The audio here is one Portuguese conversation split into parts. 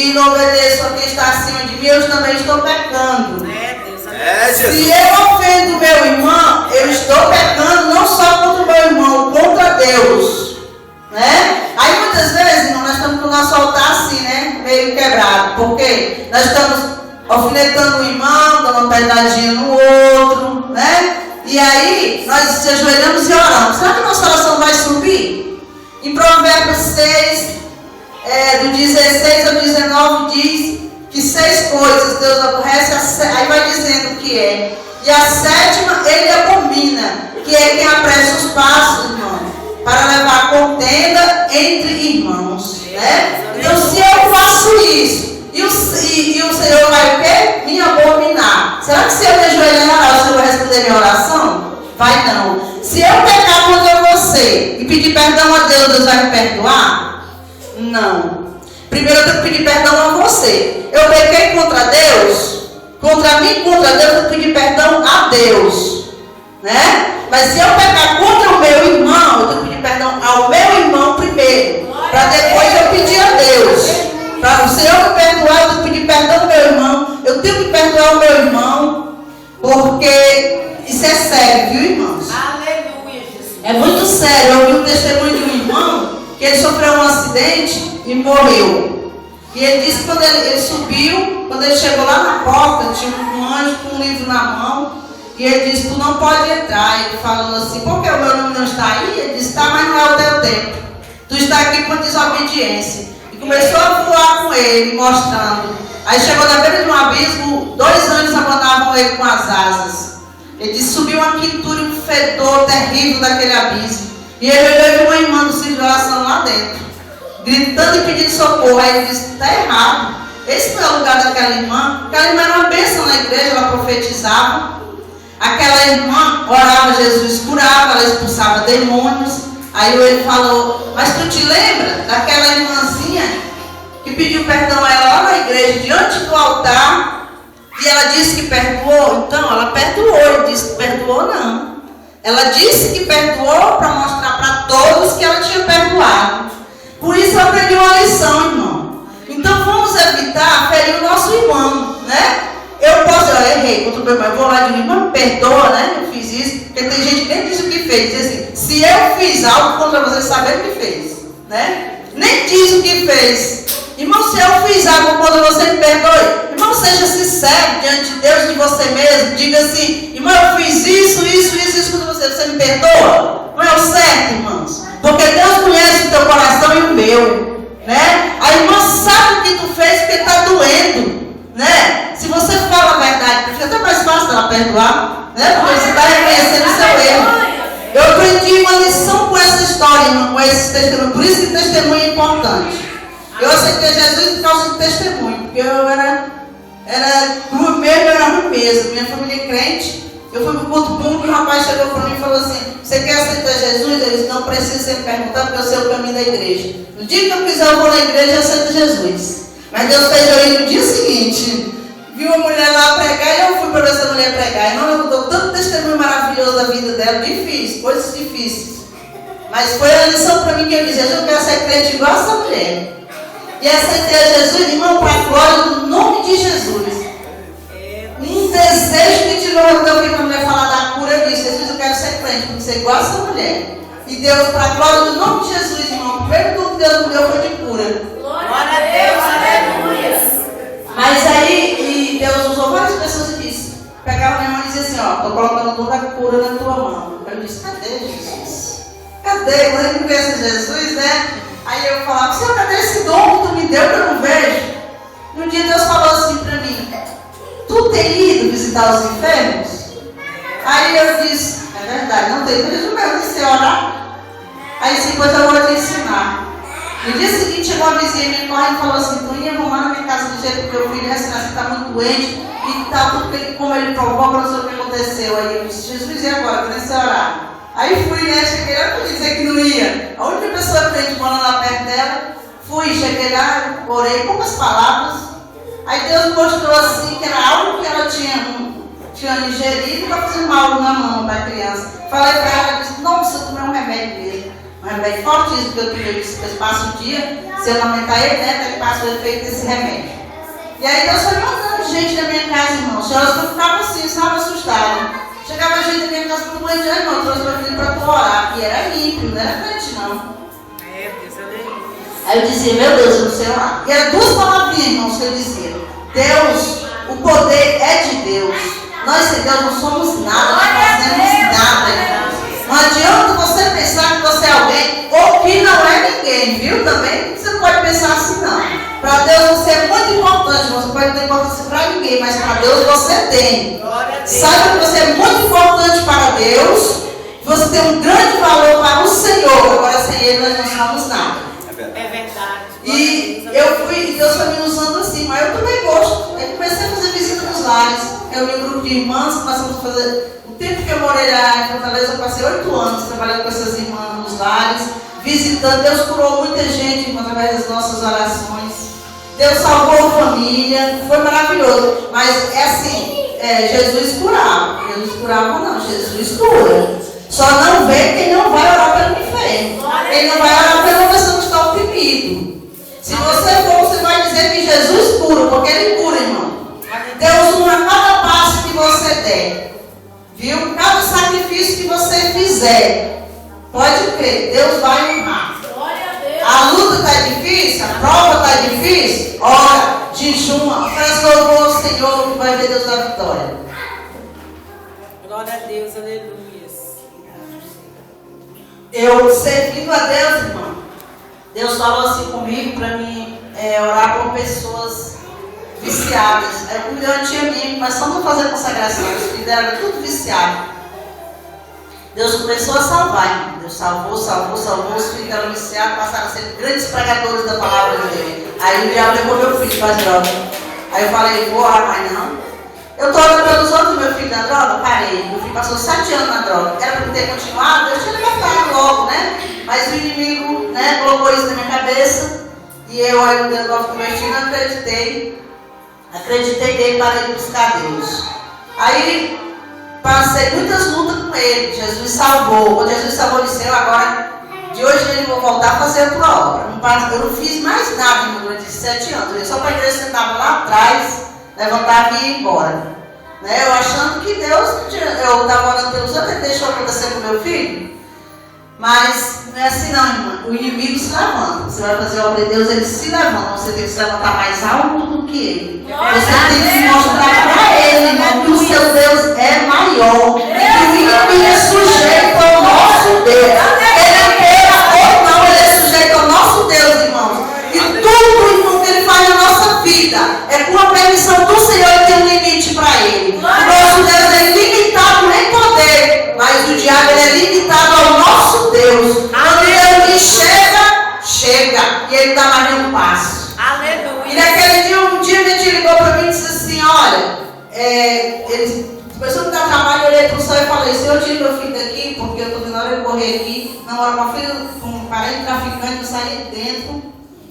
e não obedeço a quem está acima de mim, eu também estou pecando. Jesus. Se eu ofendo meu irmão, eu estou pecando não só contra o meu irmão, contra Deus. Né? Aí muitas vezes, irmão, nós estamos com o nosso altar assim, né? Meio quebrado. Porque nós estamos alfinetando o irmão, dando uma pedradinha no outro, né? E aí, nós se ajoelhamos e oramos. Será que a nossa oração vai subir? Em Provérbios 6, do 16 ao 19, diz que 6 coisas Deus aborrece, aí vai dizendo o que é. E a 7ª, ele abomina, que é quem apressa os passos, irmão, para levar contenda entre irmãos. Né? Então, se eu faço isso, e o Senhor vai o quê? Me abominar. Será que se eu me ajoelhar e orar, o Senhor vai responder minha oração? Vai não. Se eu pecar contra você e pedir perdão a Deus, Deus vai me perdoar? Não. Primeiro eu tenho que pedir perdão a você. Eu pequei contra Deus, contra mim, contra Deus, eu tenho que pedir perdão a Deus. Né? Mas se eu pecar contra o meu irmão, eu tenho que pedir perdão ao meu irmão primeiro, para depois eu pedir a Deus. Para o Senhor me perdoar, eu tenho que pedir perdão ao meu irmão. Eu tenho que perdoar o meu irmão, porque isso é sério, viu, irmãos? Aleluia, Jesus. É muito sério. Eu ouvi um testemunho de um irmão que ele sofreu um acidente e morreu. E ele disse que quando ele subiu, quando ele chegou lá na porta, tinha um anjo com um livro na mão. E ele disse: tu não pode entrar. Ele falou assim: por que o meu nome não está aí? Ele disse: tá, mas não é o teu tempo. Tu está aqui por desobediência. Começou a voar com ele, mostrando. Aí chegou na beira de um abismo, 2 anjos abandonavam ele com as asas. Ele disse: subiu uma quintura e um fedor terrível daquele abismo. E ele olhou e viu uma irmã do centro de oração lá dentro, gritando e pedindo socorro. Aí ele disse: está errado. Esse não é o lugar daquela irmã. Aquela irmã era uma bênção na igreja, ela profetizava. Aquela irmã orava, Jesus curava, ela expulsava demônios. Aí ele falou: mas tu te lembra daquela irmãzinha que pediu perdão a ela lá na igreja, diante do altar, e ela disse que perdoou? Então, ela perdoou. Ele disse que perdoou não. Ela disse que perdoou para mostrar para todos que ela tinha perdoado. Por isso eu aprendi uma lição, irmão. Então vamos evitar ferir o nosso irmão, né? Eu errei contra o meu irmão, eu vou lá de mim, irmão, me perdoa, né? Eu fiz isso, porque tem gente que nem diz o que fez. Diz assim: se eu fiz algo contra você, sabendo o que fez, né? Nem diz o que fez. Irmão, se eu fiz algo contra você, me perdoe. Irmão, seja sincero diante de Deus, de você mesmo. Diga assim: irmão, eu fiz isso contra você, você me perdoa? Não é o certo, irmãos? Porque Deus conhece o teu coração e o meu, né? A irmã sabe o que tu fez porque está doendo, né? Se você fala a verdade, fica até mais fácil ela perdoar, né? Porque você está reconhecendo o seu erro. Eu aprendi uma lição com essa história, irmão, com esse testemunho. Por isso que testemunho é importante. Eu aceitei Jesus por causa de testemunho, porque eu era ruim mesmo, eu era ruim mesmo. Minha família é crente. Eu fui para o culto público e o rapaz chegou para mim e falou assim: você quer aceitar Jesus? Ele disse: não precisa ser me perguntar, porque eu sei o caminho da igreja. No dia que eu quiser, eu vou na igreja e aceito Jesus. Mas Deus fez eu ir no dia seguinte. Vi uma mulher lá pregar e eu fui para ver essa mulher pregar. E não, eu dou tanto testemunho maravilhoso da vida dela, difícil, coisas difíceis. Mas foi a lição para mim que eu disse: eu quero ser crente igual essa mulher. E aceitei a Jesus, irmão, para a glória do nome de Jesus. Um desejo que tirou quando eu vi a mulher falar da cura, eu disse: Jesus, eu quero ser crente, porque ser igual essa mulher. E Deus, para a glória do nome de Jesus, irmão, o primeiro tudo que Deus me deu foi de cura. Glória a Deus, aleluia. Mas aí, Deus usou várias pessoas e disse: pegava minha mão e dizia assim: ó, estou colocando toda a cura na tua mão. Eu disse: cadê Jesus? Cadê? Quando ele conhece Jesus, né? Aí eu falava: Senhor, cadê esse dom que tu me deu que eu não vejo? E um dia Deus falou assim para mim: tu tem ido visitar os enfermos? Aí eu disse: é verdade, não tem mesmo, eu disse orar. Aí disse: pois eu vou te ensinar. No dia seguinte chegou a vizinha minha correndo e falou assim: tu ia arrumar na minha casa do jeito que meu filho recém-nascido está muito doente e tal, tudo que ele, como ele provoca, não sei o que aconteceu. Aí eu disse: Jesus, e agora? Eu comecei a orar. Aí fui, né? Cheguei lá para dizer que não ia. A única pessoa que a gente morando lá perto dela, fui, cheguei lá, orei poucas palavras. Aí Deus mostrou assim que era algo que ela tinha ingerido e estava fazendo mal na mão da criança. Falei para ela, disse: não, precisa tomar um remédio mesmo. remédio fortíssimo, porque eu passo o dia, se eu amamentar ele, né, ele passa o efeito desse remédio. E aí Deus foi mandando gente da minha casa, irmão. Senhoras, eu ficava assim, sabe, assustada. Chegava gente da minha casa com mãe de irmão, trouxe meu filho para tu orar. E era ímpio, não era crente, não. Aí eu dizia, meu Deus, eu não sei orar. E eram 2 palavrinhas, irmãos, que eu dizia. Deus, o poder é de Deus. Nós sem Deus não somos nada, não fazemos nada, irmãos. Não adianta você pensar que você é alguém ou que não é ninguém, viu? Também você não pode pensar assim, não. Para Deus você é muito importante, você pode não ter importância para ninguém, mas para Deus você tem. Saiba que você é muito importante para Deus, você tem um grande valor para o Senhor, agora sem Ele nós não somos nada. É verdade. E Deus foi me usando assim, mas eu também gosto. Aí comecei a fazer visita nos lares. Eu li um grupo de irmãs, começamos a fazer. O tempo que eu morei lá em Fortaleza, eu passei 8 anos trabalhando com essas irmãs nos lares, visitando. Deus curou muita gente através das nossas orações. Deus salvou a família, foi maravilhoso. Mas é assim, Jesus curava. Jesus curava não, Jesus cura. Só não vê quem não vai orar pelo enfermo. Quem não vai orar pela pessoa que está oprimido. Se você for, você vai dizer que Jesus cura, porque Ele cura, irmão. Deus honra cada passo que você der. Viu? Cada sacrifício que você fizer. Pode crer, Deus vai honrar. A luta está difícil, a prova está difícil. Ora, jejuma, oferece louvor ao Senhor, que vai ver Deus dar vitória. Glória a Deus, aleluia. Eu servindo a Deus, irmão, Deus falou assim comigo para mim orar por pessoas viciadas. Eu cuidei uma tia minha, começamos a fazer consagração, os filhos eram tudo viciado. Deus começou a salvar, irmão. Deus salvou, os filhos eram viciados, passaram a ser grandes pregadores da palavra de Deus. Aí o diabo levou meu filho para as drogas. Aí eu falei, vou orar, mas não. Eu estou orando pelos outros, meu filho na droga, parei. Meu filho passou 7 anos na droga. Era para ter continuado, eu tinha libertado logo, né? Mas o inimigo, né, colocou isso na minha cabeça. E eu, aí, Deus novo convertido, acreditei. Acreditei nele para ir buscar Deus. Aí, passei muitas lutas com ele. Jesus salvou. Quando Jesus salvou, ele disse, agora, de hoje ele vou voltar a fazer a tua obra. Eu não fiz mais nada durante 7 anos. Eu só para a igreja sentava lá atrás, levantava e ia embora. Né? Eu achando que Deus, eu estava orando pelos outros, ele deixou acontecer com meu filho. Mas não é assim não, irmã. O inimigo se levanta. Você vai fazer a obra de Deus, ele se levanta. Você tem que se levantar mais alto do que ele. Você tem que se mostrar para ele, irmão, que o seu Deus é maior. E que o inimigo é sujeito ao nosso Deus. Ele queira ou não, ele é sujeito ao nosso Deus, irmãos. E tudo, irmão, que ele faz na nossa vida é com a permissão do Senhor, e tem um limite para ele. O nosso Deus é limitado em poder, mas o diabo é limitado ao nosso Deus. Quando Deus chega, e ele dá mais um passo. Aleluia. E naquele dia, um dia ele ligou para mim e disse assim, olha, ele começou a me dar trabalho, eu olhei para o céu e falei, Senhor, eu tiro meu filho daqui, porque eu estou vendo a hora de correr aqui, namoro com uma filha, com um parente traficante, eu saí de dentro.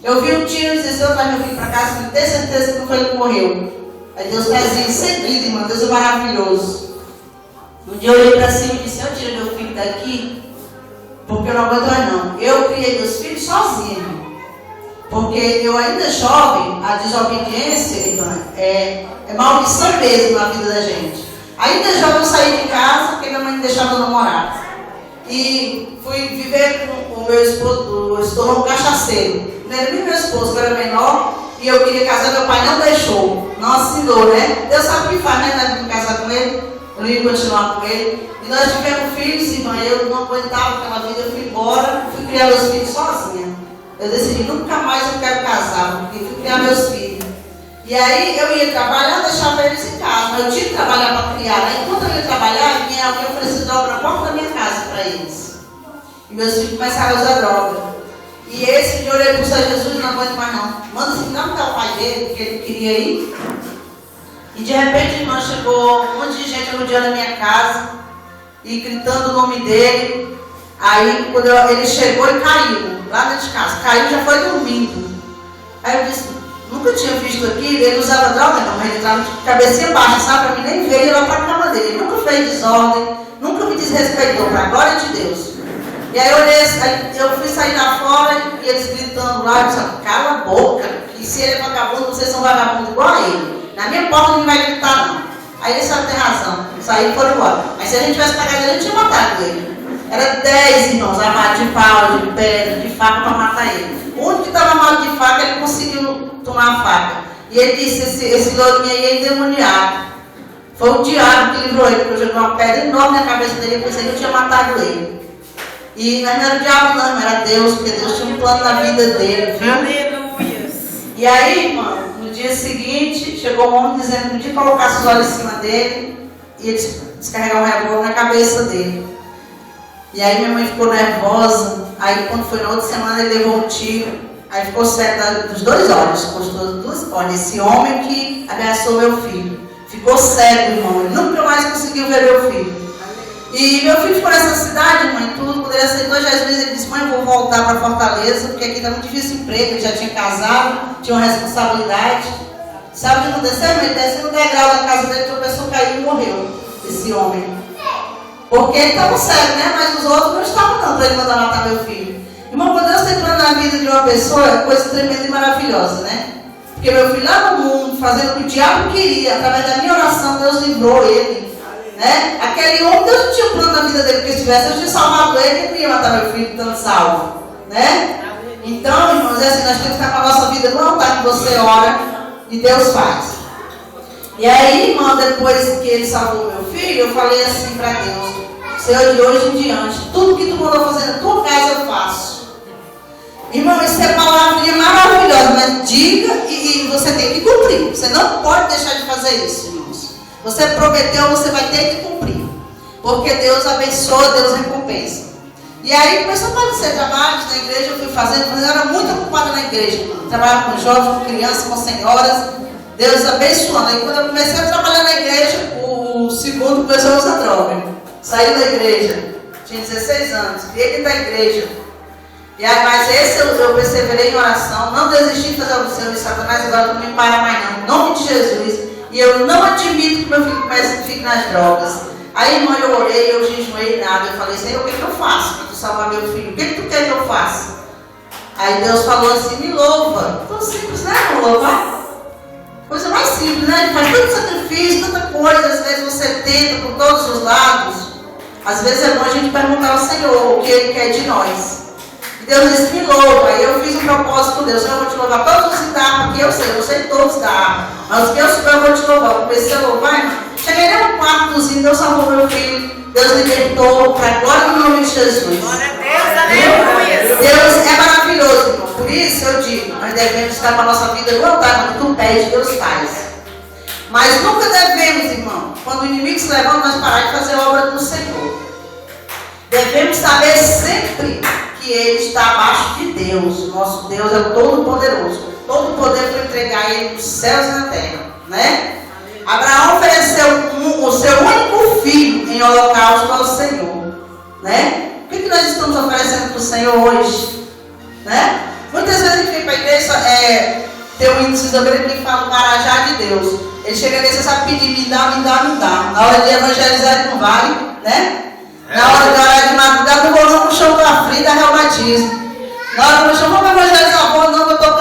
Eu vi um tiro e disse, eu trago meu filho para casa, eu tenho certeza que não foi ele que morreu. Aí Deus fazia em seguida, irmão, Deus é maravilhoso. Um dia eu olhei para cima e disse, eu tiro meu filho daqui, porque eu não aguento mais não. Eu criei meus filhos sozinho. Porque eu ainda jovem, a desobediência, irmã, é maldição mesmo na vida da gente. Ainda jovem eu saí de casa porque minha mãe me deixava eu namorar. E fui viver com o meu esposo, se tornou um cachaceiro. Não era nem meu esposo, eu era menor e eu queria casar, meu pai não deixou, não assinou, né? Deus sabe o que faz, né? Não casar com ele, eu não ia continuar com ele. E nós tivemos filhos, irmã, eu não aguentava aquela vida, eu fui embora, fui criar meus filhos sozinha. Eu decidi, nunca mais eu quero casar, porque fui criar meus filhos. E aí eu ia trabalhar, deixava eles em casa, mas eu tinha que trabalhar para criar. Né? Enquanto eu ia trabalhar, vinha alguém oferecer droga na porta da minha casa para eles. E meus filhos começaram a usar droga. E esse de olhei para o Senhor Jesus, não aguento mais não. Manda assim, não até o pai dele, porque ele queria ir. E de repente, irmã, chegou um monte de gente rodeando a minha casa e gritando o nome dele. Aí, quando ele chegou e caiu, lá dentro de casa. Caiu, já foi dormindo. Aí eu disse, nunca tinha visto aqui, ele usava droga, não, mas ele estava de cabecinha baixa, sabe? Para mim nem veio lá para a cama dele. Ele nunca fez desordem, nunca me desrespeitou, para a glória de Deus. E aí eu olhei, eu fui sair lá fora e eles gritando lá, eu disse, cala a boca, que se ele é vagabundo, vocês são vagabundos igual a ele. Na minha porta ninguém vai gritar não. Aí eles só tem razão, saíram e foram embora. Mas se a gente tivesse pagado ele, a gente tinha matado ele. Era 10 irmãos, armados de pau, de pedra, de faca para matar ele. O único que estava armado de faca, ele conseguiu tomar a faca. E ele disse, esse lourinho aí é endemoniado. Foi o diabo que livrou ele, porque eu joguei uma pedra enorme na cabeça dele e pensei que eu tinha matado ele. E não era o diabo não, era Deus, porque Deus tinha um plano na vida dele. Viu? Aleluia. E aí, irmão, no dia seguinte, chegou um homem dizendo que podia colocar os olhos em cima dele e ele descarregar um revólver na cabeça dele. E aí minha mãe ficou nervosa, aí quando foi na outra semana ele levou um tiro, aí ficou cego dos 2 olhos, custou 2 olhos, esse homem que ameaçou meu filho. Ficou cego, irmão, ele nunca mais conseguiu ver meu filho. E meu filho ficou nessa cidade, mãe, tudo, quando ele aceitou Jesus, ele disse, mãe, eu vou voltar para Fortaleza, porque aqui está muito difícil o emprego, ele já tinha casado, tinha uma responsabilidade. Sabe o que aconteceu? Ele desceu no degrau da casa dele, tropeçou, caiu e morreu, esse homem. Porque ele estava cego, né? Mas os outros não estavam não, para ele mandar matar meu filho. Irmão, quando Deus entrou na vida de uma pessoa, é coisa tremenda e maravilhosa, né? Porque meu filho lá no mundo, fazendo o que o diabo queria, através da minha oração, Deus livrou ele. Né? Aquele homem, Deus não tinha um plano na vida dele, porque se tivesse, eu tinha salvado ele e não ia matar meu filho estando salvo. Né? Então, irmãos, é assim, nós temos que ficar com a nossa vida no altar que você ora e Deus faz. E aí, irmão, depois que ele salvou meu filho, eu falei assim para Deus, Senhor, de hoje em diante, tudo que tu mandou fazer na tua casa eu faço. Irmão, isso é palavrinha maravilhosa, mas diga e você tem que cumprir. Você não pode deixar de fazer isso, irmãos. Você prometeu, você vai ter que cumprir. Porque Deus abençoa, Deus recompensa. E aí começou a aparecer trabalhos na igreja, eu fui fazendo, mas eu era muito ocupada na igreja, irmão. Trabalhava com jovens, com crianças, com senhoras. Deus abençoando. Aí quando eu comecei a trabalhar na igreja, o segundo começou a usar droga. Saiu da igreja, tinha 16 anos, criei dentro da igreja. E aí, mas esse eu perseverei em oração, não desisti de fazer o Senhor de Satanás, agora não me para mais não, em nome de Jesus. E eu não admito que meu filho fique nas drogas. Aí, irmã, eu orei, eu jejuei nada, eu falei, Senhor, o que eu faço para tu salvar meu filho? O que tu quer que eu faça? Aí Deus falou assim, me louva. Tão simples, né, não louvar? Coisa mais simples, né? A gente faz tanto sacrifício, tanta coisa, às vezes você tenta por todos os lados. Às vezes é bom a gente perguntar ao Senhor o que Ele quer de nós. E Deus disse, me louva. Aí eu fiz um propósito com Deus, Senhor, eu vou te louvar todos os da arma que eu sei todos da arma. Mas os que eu souber eu vou te louvar. Eu comecei a louvar, irmão. Cheguei no quartozinho, Deus salvou meu filho, Deus libertou, para a glória do nome de Jesus. Glória a Deus, aleluia. Deus é maravilhoso, irmão. Por isso eu digo, nós devemos estar com a nossa vida no altar, quando tu pede, Deus faz. Mas nunca devemos, irmão, quando o inimigo se levanta, nós parar de fazer a obra do Senhor. Devemos saber sempre que Ele está abaixo de Deus. O nosso Deus é o Todo-Poderoso. Todo o poder foi entregar a Ele nos céus e na terra, né? Abraão ofereceu o seu único filho em holocausto ao Senhor, né? O que nós estamos oferecendo para o Senhor hoje, né? Muitas vezes a gente vem para a igreja, tem um índice da Bíblia que fala o marajá de Deus. Ele chega nesse, sabe pedir, me dá. Na hora de evangelizar ele não vale, né? Na hora de orar de madrugada, não vou no chão para frio, dá reumatismo. Na hora do chão, vamos evangelizar